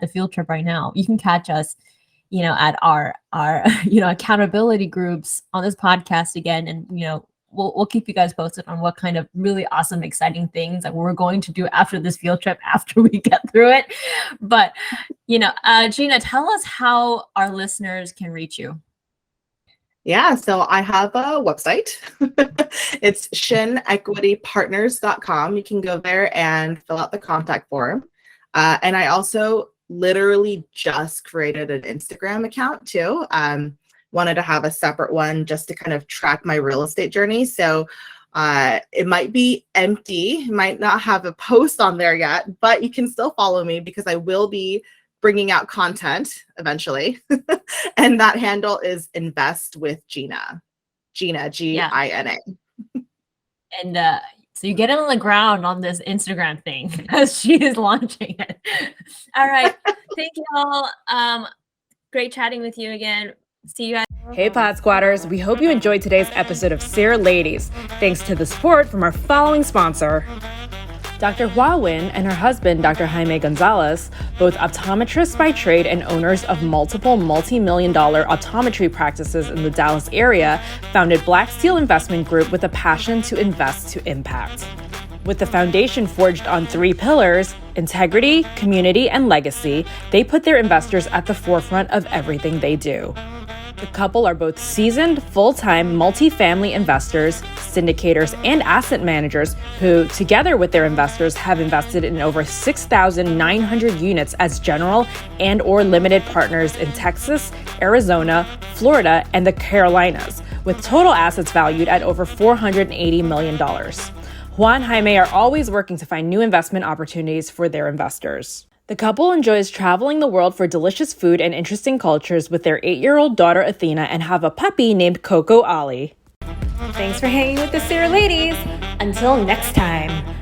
the field trip right now, you can catch us, at our accountability groups on this podcast again. And, we'll keep you guys posted on what kind of really awesome, exciting things that we're going to do after this field trip, after we get through it. But, Gina, tell us how our listeners can reach you. Yeah, so I have a website. It's shinequitypartners.com. You can go there and fill out the contact form. And I also literally just created an Instagram account too. Wanted to have a separate one just to kind of track my real estate journey. So it might be empty, might not have a post on there yet, but you can still follow me because I will be bringing out content eventually. And that handle is Invest with Gina. Gina, Gina. And so you get on the ground on this Instagram thing because she is launching it. All right. Thank you all. Great chatting with you again. See you guys. Hey Pod Squatters, we hope you enjoyed today's episode of SARE Ladies, thanks to the support from our following sponsor. Dr. Hua Win and her husband, Dr. Jaime Gonzalez, both optometrists by trade and owners of multiple multi-million-dollar optometry practices in the Dallas area, founded Black Steel Investment Group with a passion to invest to impact. With the foundation forged on 3 pillars, integrity, community, and legacy, they put their investors at the forefront of everything they do. The couple are both seasoned, full-time, multifamily investors, syndicators, and asset managers who, together with their investors, have invested in over 6,900 units as general and/or limited partners in Texas, Arizona, Florida, and the Carolinas, with total assets valued at over $480 million. Juan and Jaime are always working to find new investment opportunities for their investors. The couple enjoys traveling the world for delicious food and interesting cultures with their 8-year-old daughter Athena and have a puppy named Coco Ollie. Thanks for hanging with the SARE Ladies. Until next time.